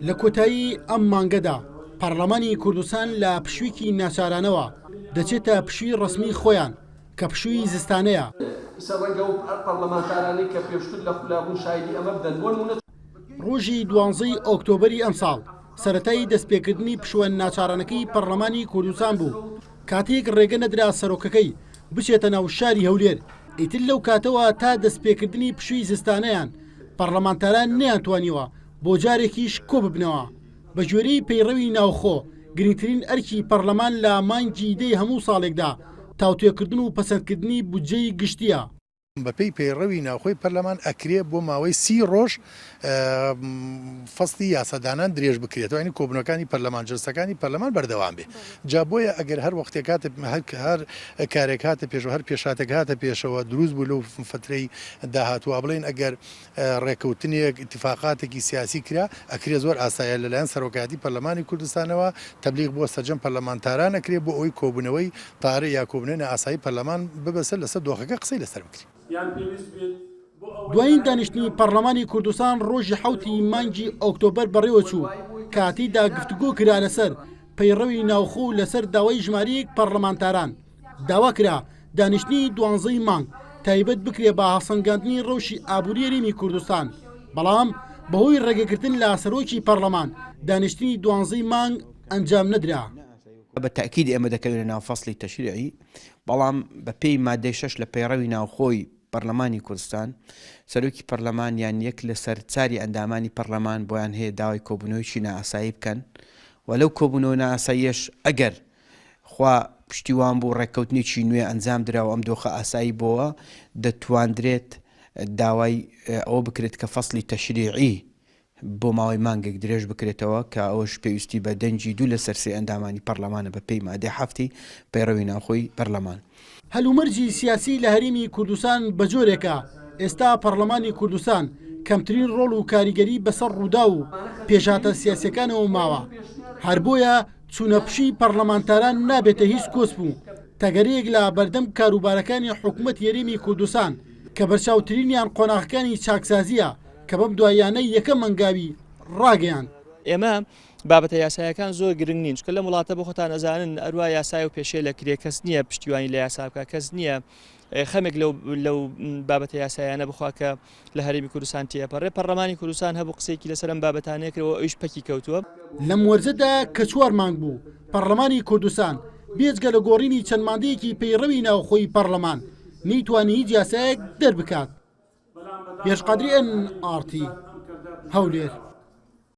لە کۆتایی ئەم مانگەدا پەرلەمانی کوردستان لە پشوویکی ناچارانەوە دەچێتە پشووی ڕسمی خۆیان کە پشووی زستانەیە. ڕۆژی 12 ئۆکتۆبەری ئەم ساڵ سەرەتای دەستپێکردنی پشووە ناچارانەکەی پەرلەمانی کوردستان بوو کاتێک ڕێگە نەدرا سەرۆکەکەی بچێتە ناو شاری هەولێر. ئیتر لەو کاتەوە تا دەستپێکردنی پشووی زستانەیان پەرلەمانتاران نەیانتوانیوە بۆ جارێکیش کۆ ببنەوە. بە گوێرەی پەیڕەوی ناوخۆ گرنگترین ئەرکی پەرلەمان لە مانگی دەی هەموو ساڵێکدا تاوتێکردن و پەسەندکردنی بودجەی گشتیە. بەپێی پەیڕەوی ناوخۆی پەرلەمان ئەکرێ بۆ ماوەی 30 ڕۆژ فەستی یاسادانان درێژ بکرێتەوە، ینی کۆبوونەکانی پەرلەمان جلسەکانی پەرلەمان بەردەوام بێ. جا بۆیە ئەگەر هەر وەختێک هەر کارێک هاتە پێشەوە هەر پێشاتێک هاتە پێشەوە دروست بوو لەو فترەی داهاتوە بڵێن ئەگەر ڕێکەوتنێک اتفاقاتێکی سیاسی کرا ئەکرێ زۆر ئاسایە لەلایەن سەرۆکایەتی پەرلەمانی کوردستانەوە تەبلیغ بۆ سەرجەم پەرلەمانتاران ئەکرێ بۆ ئەوی کۆبوونەوەی پارە یا کۆبوونەوەی ئاسایی پەرلەمان ببەسەر لەسەر دۆخەکە قسەی لەسەر بکرێت. دوایین دانیشتنی پەرلەمانی کوردستان ڕۆژی 7 مانگی ئۆکتۆبەر بەڕێوە چوو کاتیدا گفتوگۆ کرا لەسەر پەیڕەوی ناوخۆ و لەسەر داوای ژمارەیەک پەرلەمانتاران. داوا کرا دانیشتنی 12 مانگ تایبەت بکرێ بە هەڵسەنگاندنی ڕەوشی ئابووری هەرێمی کوردستان، بەڵام بەهۆی ڕێگەگرتن لە سەرۆکی پەرلەمان دانیشتنی 12 مانگ ئەنجام نەدرا. بەتەکید ئێمە دەکەوێت ناو فەسڵی تەشریعی، بەڵام بە پێی مادەی 6 لە پەیڕەوی ناوخۆی پەرلەمانی کوردستان سەرۆکی پەرلەمان یان یەک لە سەرچاری ئەندامانی پەرلەمان بۆیان هەیە داوای کۆبوونەوەیکی نائاسایی بکەن و لەو کۆبوونەوە نائاساییەش ئەگەر خوا پشتیوان بوو ڕێککەوتنێکی نوێ ئەنجام دراوە ئەم دۆخە ئاسایی بۆەوە دەتواندرێت داوای ئەوە بکرێت کە فەسڵی تەشریعی بۆ ماوەی مانگێک درێژ بکرێتەوە کە ئەوەش پێویستی بە دەنجی دوو لە سەرسێ ئەندامانی پەرلەمانە بە پێی مادەی 7 پەیڕەوی ناوخۆی پەرلەمان. هەلومەرجی سیاسی لە هەرێمی کوردستان بە جۆرێکە ئێستا پەرلەمانی کوردستان کەمترین ڕۆڵ و کاریگەری بەسەر ڕوودا و پێشاتە سیاسەکانەوە ماوە. هەر بۆیە چوونەپشی پەرلەمانتاران نابێتە هیچ کۆس بوو تەگەرەیەک لە بەردەم کاروبارەکانی حکوومەت هەرێمی کوردستان کە بەرچاوترینیان قۆناغەکانی چاکسازیە کە بەم دوایانەی یەکەم مەنگاوی ڕاگەیان. ئێمە بابەتە یاسایەکان زۆر گرنگ نین چکە لە وڵاتە بۆ خۆتان ئەزانن ئەروە یاسای و پێشێ لە کرێ کەس نییە پشتیوانی لە یاسا بکە، کەس نییە خەمێک لەو بابەتە یاسایانە بخوا کە لە هەرێمی کوردستان تێپەڕێ. پەرلەمانی کوردستان هەبوو قسێکی لەسەر ئەم بابەتانەیە کردەوە ئەویش پەکی کەوتووە. لەم وەرزەدا کە 4 مانگ بوو پەرلەمانی کوردستان بێجگە لە گۆڕینی چەند مادەیەکی پەیڕەوی ناوخۆی پەرلەمان نەیتوانی هیچ یاسایەک دەربکات. پێشقەدری NRT هەولێر.